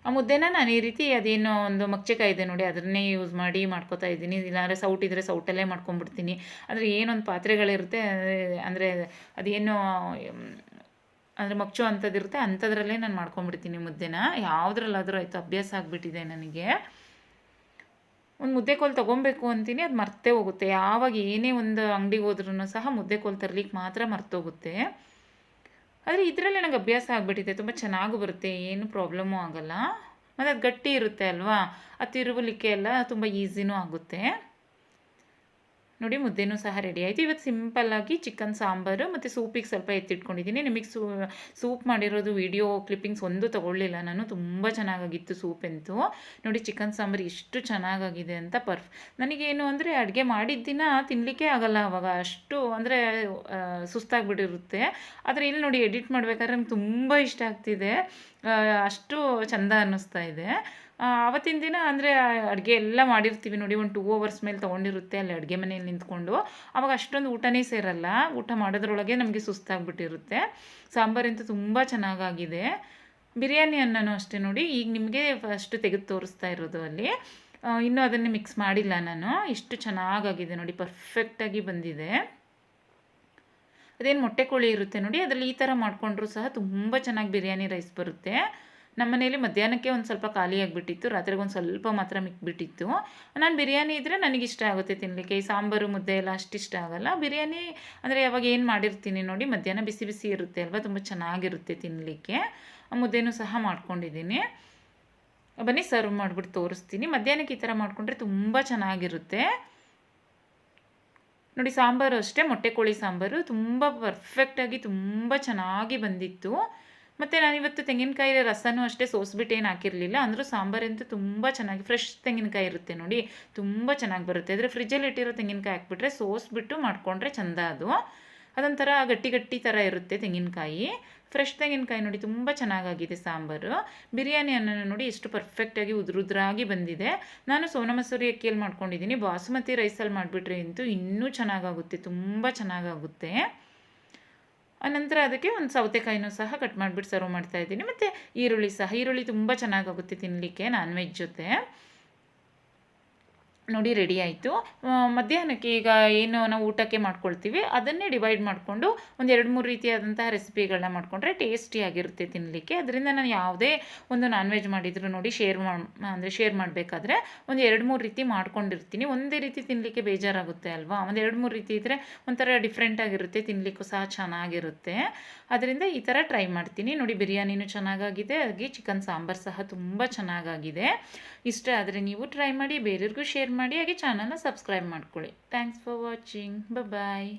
ಆ ಮುದ್ದೆನ ನಾನು ಈ ರೀತಿ ಅದೇನೋ ಒಂದು ಮಗ್ಚೆಕಾಯಿ ಇದೆ ನೋಡಿ, ಅದನ್ನೇ ಯೂಸ್ ಮಾಡಿ ಮಾಡ್ಕೊತಾ ಇದ್ದೀನಿ. ಇಲ್ಲಾಂದರೆ ಸೌಟಿದ್ರೆ ಸೌಟಲ್ಲೇ ಮಾಡ್ಕೊಂಡ್ಬಿಡ್ತೀನಿ. ಅಂದರೆ ಏನೊಂದು ಪಾತ್ರೆಗಳಿರುತ್ತೆ, ಅಂದರೆ ಅದೇನೋ ಅಂದರೆ ಮಗ್ಚು ಅಂಥದ್ದಿರುತ್ತೆ, ಅಂಥದ್ರಲ್ಲೇ ನಾನು ಮಾಡ್ಕೊಂಡ್ಬಿಡ್ತೀನಿ ಮುದ್ದೆನ. ಯಾವುದ್ರಲ್ಲಾದರೂ ಆಯಿತು, ಅಭ್ಯಾಸ ಆಗಿಬಿಟ್ಟಿದೆ ನನಗೆ. ಒಂದು ಮುದ್ದೆ ಕೋಲು ತೊಗೊಬೇಕು ಅಂತೀನಿ, ಅದು ಮರ್ತೇ ಹೋಗುತ್ತೆ. ಯಾವಾಗ ಏನೇ ಒಂದು ಅಂಗಡಿಗೆ ಹೋದ್ರೂ ಸಹ ಮುದ್ದೆ ಕೋಲು ತರಲಿಕ್ಕೆ ಮಾತ್ರ ಮರ್ತೋಗುತ್ತೆ. ಆದರೆ ಇದರಲ್ಲೇ ನನಗೆ ಅಭ್ಯಾಸ ಆಗಿಬಿಟ್ಟಿದೆ, ತುಂಬ ಚೆನ್ನಾಗೂ ಬರುತ್ತೆ, ಏನು ಪ್ರಾಬ್ಲಮ್ಮು ಆಗೋಲ್ಲ. ಮತ್ತು ಅದು ಗಟ್ಟಿ ಇರುತ್ತೆ ಅಲ್ವಾ, ಅದು ತಿರುವಲಿಕ್ಕೆ ಎಲ್ಲ ತುಂಬ ಈಸಿನೂ ಆಗುತ್ತೆ. ನೋಡಿ, ಮುದ್ದೆನೂ ಸಹ ರೆಡಿ ಆಯಿತು. ಇವತ್ತು ಸಿಂಪಲ್ಲಾಗಿ ಚಿಕನ್ ಸಾಂಬಾರು ಮತ್ತು ಸೂಪಿಗೆ ಸ್ವಲ್ಪ ಎತ್ತಿಟ್ಕೊಂಡಿದ್ದೀನಿ. ನಿಮಗೆ ಸೂಪ್ ಮಾಡಿರೋದು ವಿಡಿಯೋ ಕ್ಲಿಪ್ಪಿಂಗ್ಸ್ ಒಂದು ತೊಗೊಳ್ಳಿಲ್ಲ ನಾನು, ತುಂಬ ಚೆನ್ನಾಗಾಗಿತ್ತು ಸೂಪ್ ಅಂತೂ. ನೋಡಿ, ಚಿಕನ್ ಸಾಂಬಾರು ಎಷ್ಟು ಚೆನ್ನಾಗಾಗಿದೆ ಅಂತ. ನನಗೇನು ಅಂದರೆ ಅಡುಗೆ ಮಾಡಿದ ದಿನ ತಿನ್ನಲಿಕ್ಕೆ ಆಗೋಲ್ಲ ಆವಾಗ, ಅಷ್ಟು ಅಂದರೆ ಸುಸ್ತಾಗಿಬಿಟ್ಟಿರುತ್ತೆ. ಆದರೆ ಇಲ್ಲಿ ನೋಡಿ, ಎಡಿಟ್ ಮಾಡಬೇಕಾದ್ರೆ ನಂಗೆ ತುಂಬ ಇಷ್ಟ ಆಗ್ತಿದೆ, ಅಷ್ಟು ಚೆಂದ ಅನ್ನಿಸ್ತಾ ಇದೆ. ಆವತ್ತಿನ ದಿನ ಅಂದರೆ ಅಡುಗೆ ಎಲ್ಲ ಮಾಡಿರ್ತೀವಿ ನೋಡಿ, ಒಂದು 2 ಅವರ್ಸ್ ಮೇಲೆ ತೊಗೊಂಡಿರುತ್ತೆ ಅಲ್ಲಿ ಅಡುಗೆ ಮನೇಲಿ ನಿಂತ್ಕೊಂಡು. ಆವಾಗ ಅಷ್ಟೊಂದು ಊಟನೇ ಸೇರಲ್ಲ, ಊಟ ಮಾಡೋದ್ರೊಳಗೆ ನಮಗೆ ಸುಸ್ತಾಗಿಬಿಟ್ಟಿರುತ್ತೆ. ಸಾಂಬಾರಂತೂ ತುಂಬ ಚೆನ್ನಾಗಾಗಿದೆ. ಬಿರಿಯಾನಿ ಅನ್ನನೂ ಅಷ್ಟೇ ನೋಡಿ, ಈಗ ನಿಮಗೆ ಫಸ್ಟ್ ತೆಗೆದು ತೋರಿಸ್ತಾ ಇರೋದು ಅಲ್ಲಿ. ಇನ್ನೂ ಅದನ್ನು ಮಿಕ್ಸ್ ಮಾಡಿಲ್ಲ ನಾನು. ಇಷ್ಟು ಚೆನ್ನಾಗಾಗಿದೆ ನೋಡಿ, ಪರ್ಫೆಕ್ಟಾಗಿ ಬಂದಿದೆ. ಅದೇನು ಮೊಟ್ಟೆ ಕೋಳಿ ಇರುತ್ತೆ ನೋಡಿ, ಅದರಲ್ಲಿ ಈ ಥರ ಮಾಡಿಕೊಂಡ್ರೂ ಸಹ ತುಂಬ ಚೆನ್ನಾಗಿ ಬಿರಿಯಾನಿ ರೈಸ್ ಬರುತ್ತೆ. ನಮ್ಮ ಮನೇಲಿ ಮಧ್ಯಾಹ್ನಕ್ಕೆ ಒಂದು ಸ್ವಲ್ಪ ಖಾಲಿಯಾಗಿಬಿಟ್ಟಿತ್ತು, ರಾತ್ರಿಗೆ ಒಂದು ಸ್ವಲ್ಪ ಮಾತ್ರ ಮಿಕ್ಬಿಟ್ಟಿತ್ತು. ನಾನು ಬಿರಿಯಾನಿ ಇದ್ದರೆ ನನಗಿಷ್ಟ ಆಗುತ್ತೆ ತಿನ್ನಲಿಕ್ಕೆ. ಈ ಸಾಂಬಾರು ಮುದ್ದೆ ಎಲ್ಲ ಅಷ್ಟಿಷ್ಟ ಆಗಲ್ಲ. ಬಿರಿಯಾನಿ ಅಂದರೆ ಯಾವಾಗ ಏನು ಮಾಡಿರ್ತೀನಿ ನೋಡಿ, ಮಧ್ಯಾಹ್ನ ಬಿಸಿ ಬಿಸಿ ಇರುತ್ತೆ ಅಲ್ವಾ, ತುಂಬ ಚೆನ್ನಾಗಿರುತ್ತೆ ತಿನ್ನಲಿಕ್ಕೆ. ಮುದ್ದೆನೂ ಸಹ ಮಾಡ್ಕೊಂಡಿದ್ದೀನಿ. ಬನ್ನಿ ಸರ್ವ್ ಮಾಡಿಬಿಟ್ಟು ತೋರಿಸ್ತೀನಿ. ಮಧ್ಯಾಹ್ನಕ್ಕೆ ಈ ಥರ ಮಾಡಿಕೊಂಡ್ರೆ ತುಂಬ ಚೆನ್ನಾಗಿರುತ್ತೆ ನೋಡಿ. ಸಾಂಬಾರು ಅಷ್ಟೇ, ಮೊಟ್ಟೆ ಕೋಳಿ ಸಾಂಬಾರು ತುಂಬ ಪರ್ಫೆಕ್ಟಾಗಿ ತುಂಬ ಚೆನ್ನಾಗಿ ಬಂದಿತ್ತು. ಮತ್ತು ನಾನಿವತ್ತು ತೆಂಗಿನಕಾಯಿ ರಸನೂ ಅಷ್ಟೇ ಸೋಸ್ಬಿಟ್ಟು ಏನು ಹಾಕಿರಲಿಲ್ಲ. ಅಂದರೂ ಸಾಂಬಾರಂತೂ ತುಂಬ ಚೆನ್ನಾಗಿ ಫ್ರೆಶ್ ತೆಂಗಿನಕಾಯಿ ಇರುತ್ತೆ ನೋಡಿ, ತುಂಬ ಚೆನ್ನಾಗಿ ಬರುತ್ತೆ. ಆದರೆ ಫ್ರಿಜ್ಜಲ್ಲಿ ಇಟ್ಟಿರೋ ತೆಂಗಿನಕಾಯಿ ಹಾಕ್ಬಿಟ್ರೆ ಸೋಸ್ಬಿಟ್ಟು ಮಾಡಿಕೊಂಡ್ರೆ ಚೆಂದ. ಅದೊಂಥರ ಗಟ್ಟಿ ಗಟ್ಟಿ ಥರ ಇರುತ್ತೆ ತೆಂಗಿನಕಾಯಿ. ಫ್ರೆಶ್ ತೆಂಗಿನಕಾಯಿ ನೋಡಿ ತುಂಬ ಚೆನ್ನಾಗಾಗಿದೆ ಸಾಂಬಾರು. ಬಿರಿಯಾನಿ ಅನ್ನ ನೋಡಿ ಎಷ್ಟು ಪರ್ಫೆಕ್ಟಾಗಿ ಉದುರುದ್ರಾಗಿ ಬಂದಿದೆ. ನಾನು ಸೋನಾ ಮಸೂರಿ ಅಕ್ಕಿಯಲ್ಲಿ ಮಾಡ್ಕೊಂಡಿದ್ದೀನಿ. ಬಾಸುಮತಿ ರೈಸಲ್ಲಿ ಮಾಡಿಬಿಟ್ರೆ ಅಂತೂ ಇನ್ನೂ ಚೆನ್ನಾಗಾಗುತ್ತೆ, ತುಂಬ ಚೆನ್ನಾಗಾಗುತ್ತೆ. ಆನಂತರ ಅದಕ್ಕೆ ಒಂದು ಸೌತೆಕಾಯಿನೂ ಸಹ ಕಟ್ ಮಾಡಿಬಿಟ್ಟು ಸರ್ವ್ ಮಾಡ್ತಾಯಿದ್ದೀನಿ. ಮತ್ತು ಈರುಳ್ಳಿ ತುಂಬ ಚೆನ್ನಾಗಾಗುತ್ತೆ ತಿನ್ನಲಿಕ್ಕೆ ನಾನ್ ವೆಜ್ ಜೊತೆ. ನೋಡಿ ರೆಡಿ ಆಯಿತು. ಮಧ್ಯಾಹ್ನಕ್ಕೆ ಈಗ ಏನು ನಾವು ಊಟಕ್ಕೆ ಮಾಡ್ಕೊಳ್ತೀವಿ ಅದನ್ನೇ ಡಿವೈಡ್ ಮಾಡಿಕೊಂಡು ಒಂದು 2-3 ರೀತಿಯಾದಂತಹ ರೆಸಿಪಿಗಳನ್ನ ಮಾಡಿಕೊಂಡ್ರೆ ಟೇಸ್ಟಿಯಾಗಿರುತ್ತೆ ತಿನ್ನಲಿಕ್ಕೆ. ಅದರಿಂದ ನಾನು ಯಾವುದೇ ಒಂದು ನಾನ್ ವೆಜ್ ಮಾಡಿದ್ರು ನೋಡಿ ಶೇರ್ ಮಾಡಬೇಕಾದ್ರೆ ಒಂದು 2-3 ರೀತಿ ಮಾಡ್ಕೊಂಡಿರ್ತೀನಿ. ಒಂದೇ ರೀತಿ ತಿನ್ನಲಿಕ್ಕೆ ಬೇಜಾರಾಗುತ್ತೆ ಅಲ್ವಾ. ಒಂದು 2-3 ರೀತಿ ಇದ್ದರೆ ಒಂಥರ ಡಿಫ್ರೆಂಟಾಗಿರುತ್ತೆ, ತಿನ್ನಲಿಕ್ಕೂ ಸಹ ಚೆನ್ನಾಗಿರುತ್ತೆ. ಅದರಿಂದ ಈ ಥರ ಟ್ರೈ ಮಾಡ್ತೀನಿ ನೋಡಿ. ಬಿರಿಯಾನಿನೂ ಚೆನ್ನಾಗಾಗಿದೆ, ಹಾಗೆ ಚಿಕನ್ ಸಾಂಬಾರು ಸಹ ತುಂಬ ಚೆನ್ನಾಗಾಗಿದೆ. ಇಷ್ಟ ಆದರೆ ನೀವು ಟ್ರೈ ಮಾಡಿ, ಬೇರೆಯವ್ರಿಗೂ ಶೇರ್ ಮಾಡಿ, ಹಾಗೆ ಚಾನಲ್ನ ಸಬ್ಸ್ಕ್ರೈಬ್ ಮಾಡ್ಕೊಳ್ಳಿ. Thanks for watching. ಬಾಯ್.